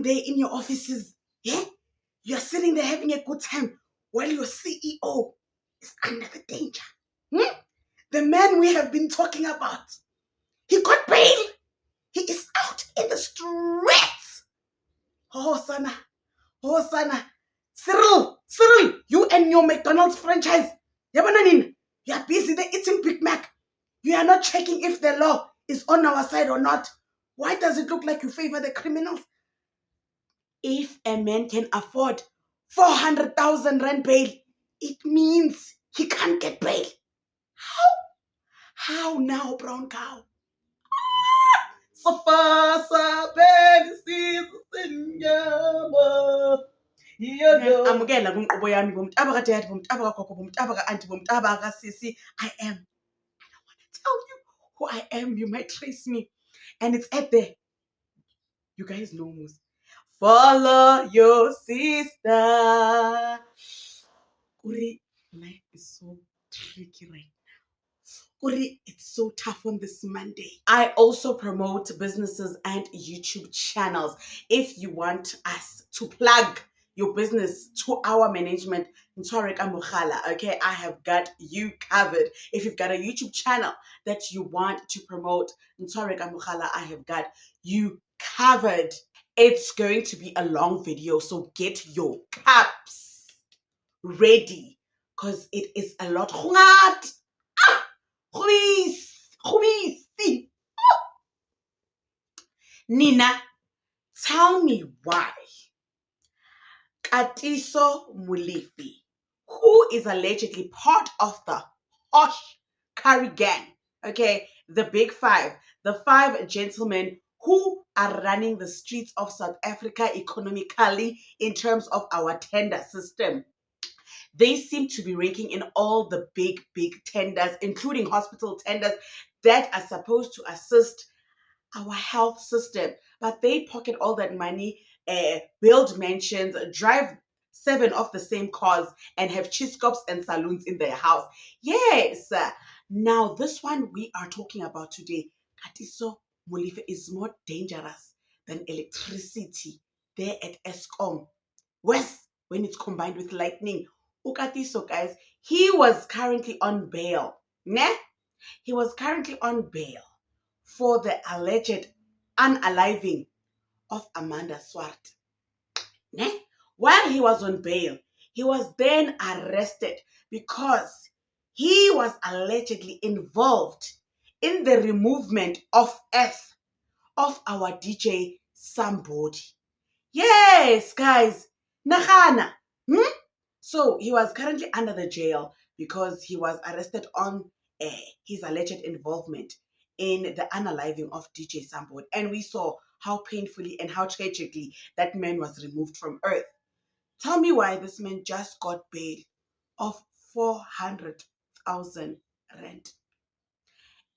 there in your offices, yeah? You're sitting there having a good time while your CEO is under the danger. The man we have been talking about, he got bail. He is out in the streets. Oh, sana. Cyril, you and your McDonald's franchise. You are busy there eating Big Mac. You are not checking if the law is on our side or not. Why does it look like you favor the criminals? If a man can afford 400,000 rand bail, it means he can't get bail. How now, brown cow? Amukela kumqubo yami bomtaba kadad, bomtaba kagogo, bomtaba ka-auntie, bomtaba kasisi. I don't want to tell you who I am. You might trace me. And it's at there. You guys know most. Follow your sister. Uri, life is so tricky right now. Uri, it's so tough on this Monday. I also promote businesses and YouTube channels. If you want us to plug your business to our management, Ntwarek Amukhala, okay, I have got you covered. If you've got a YouTube channel that you want to promote, Ntwarek Amukhala, I have got you covered. It's going to be a long video, so get your caps ready because it is a lot. Nina, tell me why Katiso Molefe, who is allegedly part of the Hush Curry Gang, okay, the big five, the five gentlemen who are running the streets of South Africa economically in terms of our tender system. They seem to be raking in all the big tenders, including hospital tenders that are supposed to assist our health system. But they pocket all that money, build mansions, drive 7 of the same cars, and have chiscops and saloons in their house. Yes. Now, this one we are talking about today, Katiso Molefe, is more dangerous than electricity there at Eskom. Worse when it's combined with lightning. Ukatiso, guys, he was currently on bail. Ne? He was currently on bail for the alleged unaliving of Amanda Swart. Ne? While he was on bail, he was then arrested because he was allegedly involved in the removal of earth of our DJ Somebody. Yes, guys. Nagana. So he was currently under the jail because he was arrested on his alleged involvement in the unaliving of DJ Somebody. And we saw how painfully and how tragically that man was removed from earth. Tell me why this man just got bail of 400,000 rand.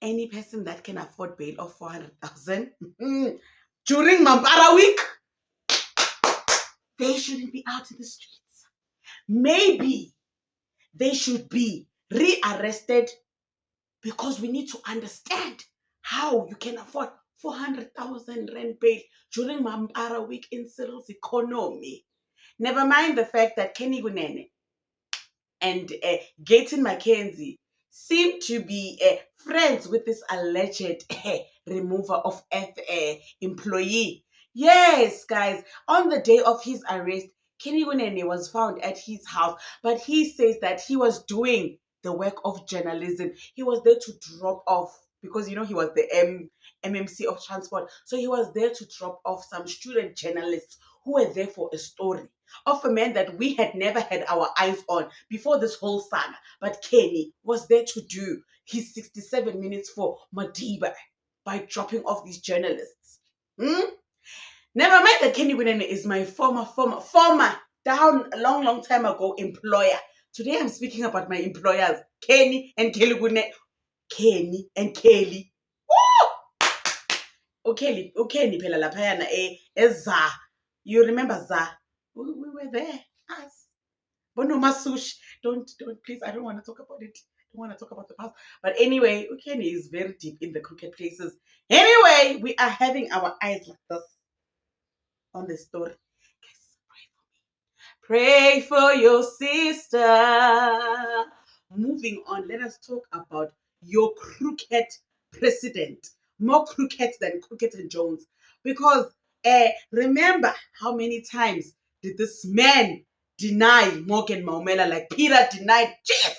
Any person that can afford bail of 400,000 during Mampara week, they shouldn't be out in the streets. Maybe they should be rearrested because we need to understand how you can afford 400,000 rand bail during Mampara week in Cyril's economy. Never mind the fact that Kenny Kunene and Gayton Mackenzie seem to be friends with this alleged remover of employee. Yes, guys, on the day of his arrest, Kenny Kunene was found at his house, but he says that he was doing the work of journalism. He was there to drop off, because, he was the MMC of transport. So he was there to drop off some student journalists who were there for a story of a man that we had never had our eyes on before this whole saga. But Kenny was there to do his 67 minutes for Madiba by dropping off these journalists. Never mind that Kenny Kunene is my former, down a long time ago employer. Today I'm speaking about my employers, Kenny and Kelly Kunene. Kenny and Kelly. Okay, phela laphayana Za. You remember Za? We were there. Us. Bonoma Sush. Don't please. I don't want to talk about it. I don't want to talk about the past. But anyway, Kenny is very deep in the crooked places. Anyway, we are having our eyes like this on the story. Guys, pray for your sister. Moving on, let us talk about your crooked president. More crooked than Crooked and Jones. Because remember how many times did this man deny Morgan Maumela like Peter denied Jesus?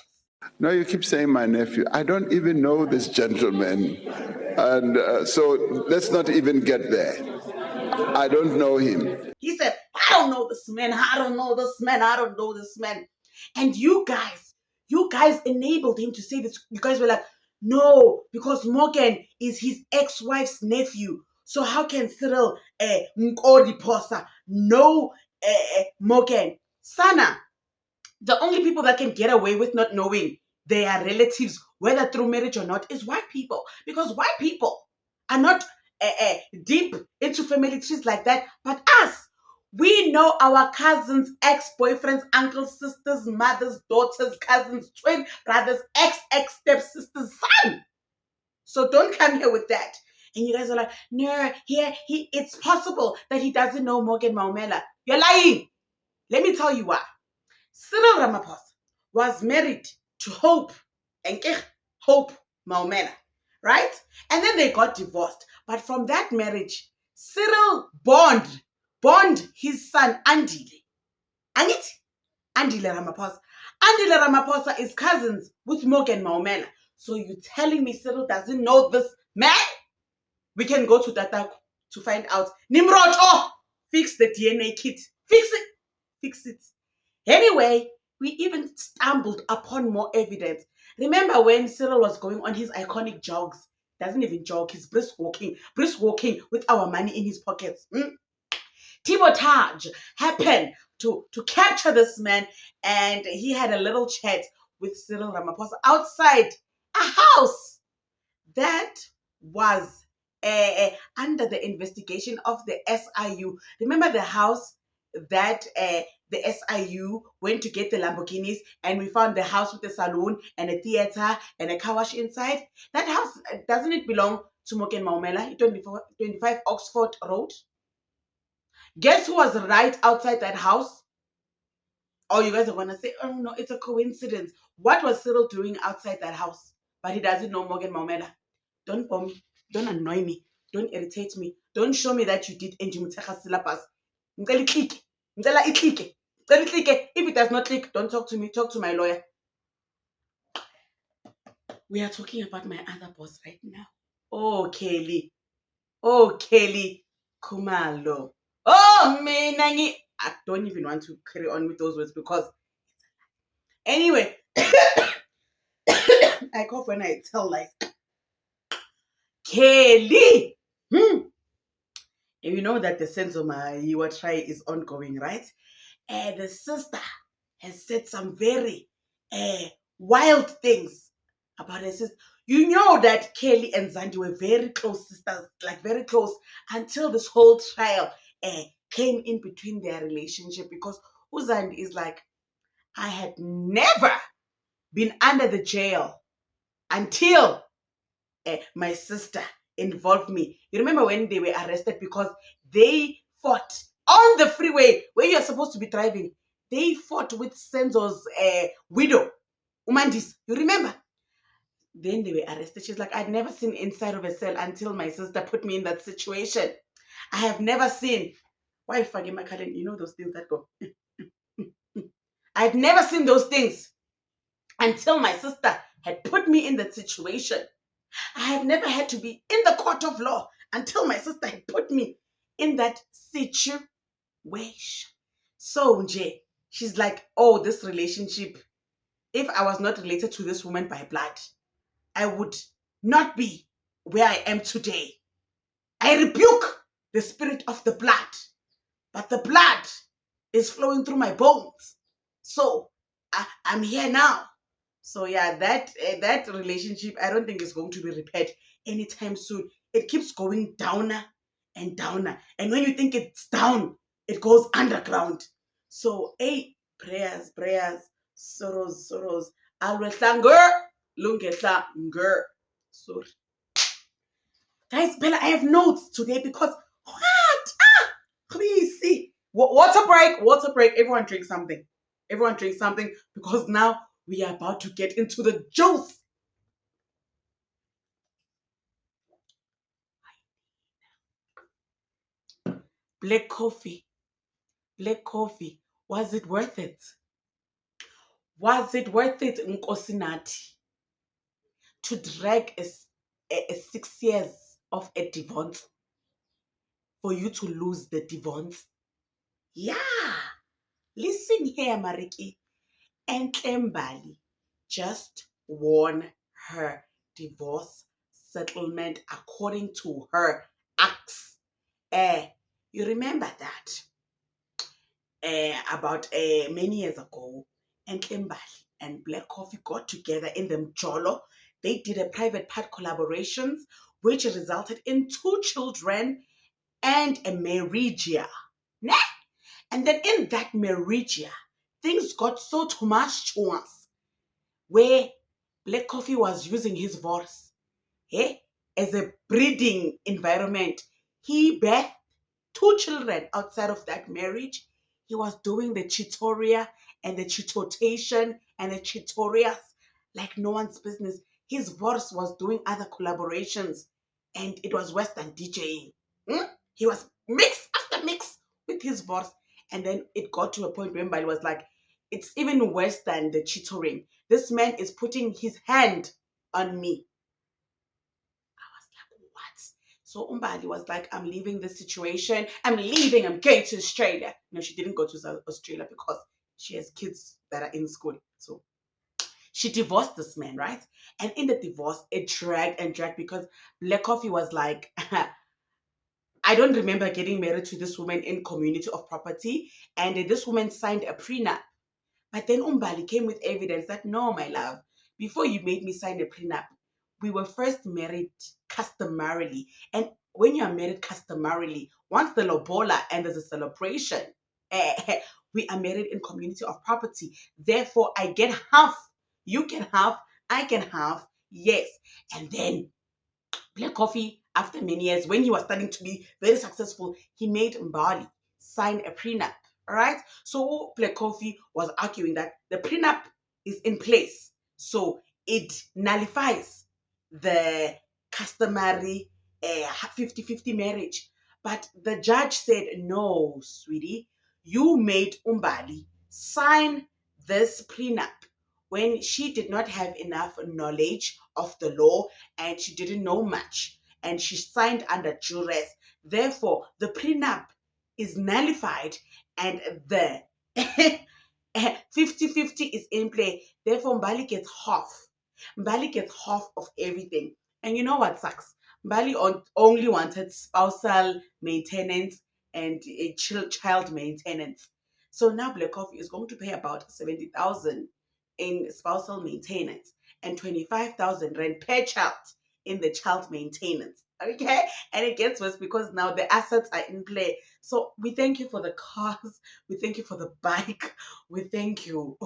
No, you keep saying my nephew. I don't even know this gentleman. And so let's not even get there. I don't know him. He said, I don't know this man. I don't know this man. I don't know this man. And you guys enabled him to say this. You guys were like, no, because Morgan is his ex-wife's nephew. So how can Cyril Nkori Posa know Morgan? Sana, the only people that can get away with not knowing their relatives, whether through marriage or not, is white people. Because white people are not deep into family trees like that. But us, we know our cousins, ex-boyfriends, uncles, sisters, mothers, daughters, cousins, twin brothers, ex-stepsisters, son. So don't come here with that. And you guys are like, no, it's possible that he doesn't know Morgan Maumela. You're lying. Let me tell you why. Cyril Ramaphosa was married to Hope Maumela, right? And then they got divorced. But from that marriage, Cyril bond his son Andile. Andile Ramaphosa. Andile Ramaphosa is cousins with Morgan Maumela. So you're telling me Cyril doesn't know this man? We can go to Tataku to find out. Nimrod, fix the DNA kit. Fix it. Anyway, we even stumbled upon more evidence. Remember when Cyril was going on his iconic jogs? Doesn't even jog, he's brisk walking with our money in his pockets. Thibaut Taj happened to capture this man, and he had a little chat with Cyril Ramaphosa outside a house that was under the investigation of the SIU. Remember the house that the SIU went to get the Lamborghinis, and we found the house with a saloon and a theater and a car wash inside? That house, doesn't it belong to Morgan Maumela, 25 Oxford Road? Guess who was right outside that house? Oh, you guys are going to say, oh no, it's a coincidence. What was Cyril doing outside that house? But he doesn't know Morgan Maumela. Don't bomb me. Don't annoy me. Don't irritate me. Don't show me that you did Angie Muteka's syllabus. If it does not click, don't talk to me. Talk to my lawyer. We are talking about my other boss right now. Oh, Kelly. Kumalo. Oh, man. I don't even want to carry on with those words because... Anyway. I cough when I tell lies. Kelly. And you know that the Senzoma Yiwa trial is ongoing, right? The sister has said some very wild things about her sister. You know that Kelly and Zandi were very close sisters, like very close, until this whole trial came in between their relationship, because Uzandi is like, I had never been under the jail until my sister involved me. You remember when they were arrested because they fought on the freeway where you're supposed to be driving? They fought with Senzo's widow, Umandis. You remember? Then they were arrested. She's like, I'd never seen inside of a cell until my sister put me in that situation. I have never seen. Why forget my calendar? You know those things that go. I'd never seen those things until my sister had put me in that situation. I have never had to be in the court of law until my sister had put me in that situation. So, Nje, she's like, oh, this relationship, if I was not related to this woman by blood, I would not be where I am today. I rebuke the spirit of the blood, but the blood is flowing through my bones. So, I'm here now. So yeah, that relationship, I don't think is going to be repaired anytime soon. It keeps going downer and downer. And when you think it's down, it goes underground. So, prayers, sorrows. Alwetlanger, lungetlanger. Sorry. Guys, Bella, I have notes today because what? Please. Water break, water break. Everyone drink something. Everyone drink something because now we are about to get into the juice. Black coffee. Black coffee. Was it worth it? Was it worth it, Nkosinathi, to drag a 6 years of a divorce for you to lose the divorce? Yeah. Listen here, Mariki. Enhle Mbali just won her divorce settlement according to her acts. You remember that? About many years ago, Enhle Mbali and Black Coffee got together in the Mjolo. They did a private part collaborations, which resulted in 2 children and a marriage. Nah? And then in that marriage, things got so tumultuous where Black Coffee was using his voice as a breeding environment. He birthed 2 children outside of that marriage. He was doing the chitoria and the chitotation and the chitorias like no one's business. His voice was doing other collaborations and it was Western DJing. He was mix after mix with his voice. And then it got to a point where it was like, it's even worse than the chitoring. This man is putting his hand on me. I was like, what? So Umbali was like, I'm leaving this situation. I'm leaving. I'm going to Australia. No, she didn't go to Australia because she has kids that are in school. So she divorced this man, right? And in the divorce, it dragged and dragged because Black Coffee was like, I don't remember getting married to this woman in community of property. And this woman signed a prenup. But then Umbali came with evidence that, no, my love, before you made me sign a prenup, we were first married customarily. And when you are married customarily, once the lobola and there's a celebration, we are married in community of property. Therefore, I get half. You can have, I can have. Yes. And then Black Coffee, after many years, when he was starting to be very successful, he made Mbali sign a prenup. All right. So Black Coffee was arguing that the prenup is in place. So it nullifies the customary 50-50 marriage. But the judge said, no, sweetie, you made Umbali sign this prenup when she did not have enough knowledge of the law and she didn't know much and she signed under duress. Therefore, the prenup is nullified and the 50-50 is in play. Therefore, Mbali gets half. Mbali gets half of everything. And you know what sucks? Mbali only wanted spousal maintenance and a child maintenance. So now Black Coffee is going to pay about 70,000 in spousal maintenance and 25,000 rand per child in the child maintenance. Okay, and it gets worse because now the assets are in play. So we thank you for the cars, we thank you for the bike, we thank you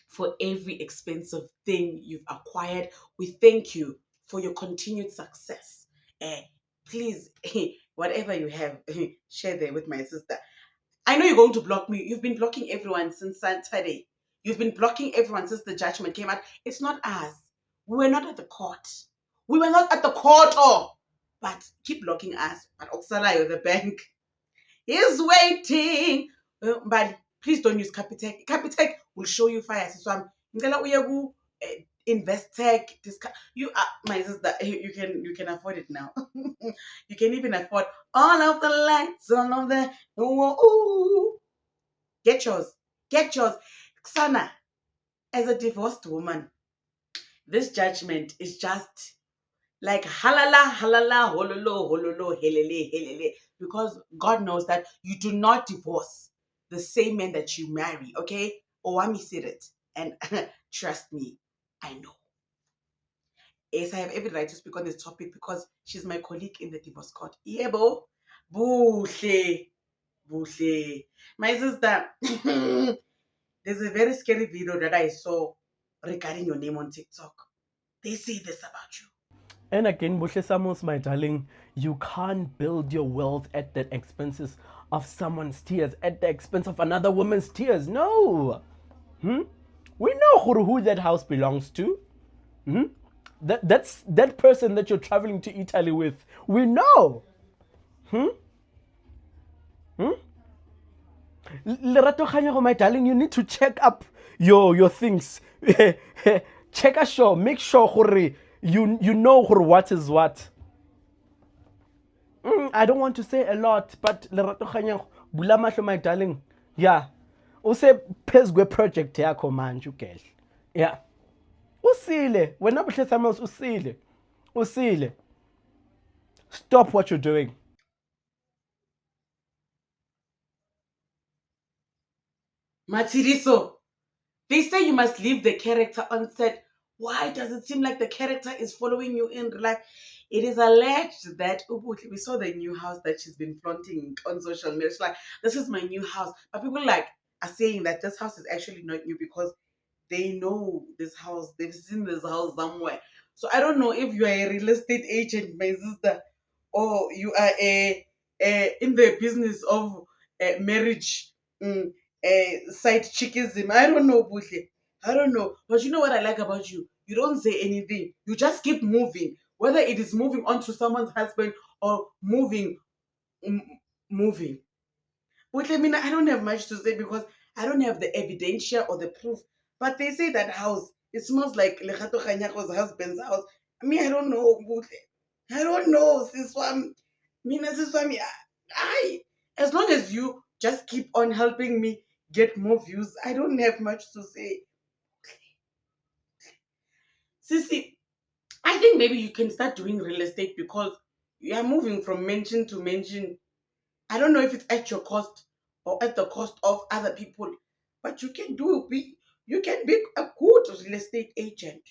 for every expensive thing you've acquired. We thank you for your continued success. Please, whatever you have, share there with my sister. I know you're going to block me. You've been blocking everyone since Saturday. You've been blocking everyone since the judgment came out. It's not us. We were not at the court. We were not at the court. Oh, but keep blocking us. But Oksalayo, the bank, is waiting. But please don't use Capitec. Capitec will show you fire. So I'm ngicela uye ku Investec. You are my sister. You can afford it now. You can even afford all of the lights, all of the ooh. Get yours. Get yours. Xana, as a divorced woman, this judgment is just like halala, halala, hololo, hololo, helele, helele. Because God knows that you do not divorce the same man that you marry, okay? Owami said it. And trust me, I know. Yes, I have every right to speak on this topic because she's my colleague in the divorce court. Yebo. Buhle. Buhle. My sister, there's a very scary video that I saw regarding your name on TikTok. They say this about you. And again, Bushe Samos, my darling, you can't build your wealth at the expenses of someone's tears, at the expense of another woman's tears. No. We know who that house belongs to. That's that person that you're traveling to Italy with. We know. Lerato Khanyago, my darling, you need to check up your things. Check a show. Make sure you know what is what. I don't want to say a lot, but Lerato Khanyago, Bulamahlo, my darling. Yeah. Use phezwe project yakho manje ugele. Yeah. Usile. Wena Buhle Samuels usile. Usile. Stop what you're doing. Matsiriso, they say you must leave the character on set. Why does it seem like the character is following you in real life? It is alleged that we saw the new house that she's been flaunting on social media. She's like, this is my new house. But people like are saying that this house is actually not new because they know this house, they've seen this house somewhere. So I don't know if you are a real estate agent, my sister, or you are a in the business of marriage, side chickism. I don't know, Buhle. I don't know. But you know what I like about you? You don't say anything. You just keep moving. Whether it is moving on to someone's husband or m- moving. But I mean, I don't have much to say because I don't have the evidencia or the proof. But they say that house, it smells like Legato Khanyako's husband's house. I mean, I don't know, Butle. I don't know, Siswam. Mina Siswami, as long as you just keep on helping me get more views, I don't have much to say. Sissy, I think maybe you can start doing real estate because you are moving from mansion to mansion. I don't know if it's at your cost or at the cost of other people, but you can be a good real estate agent.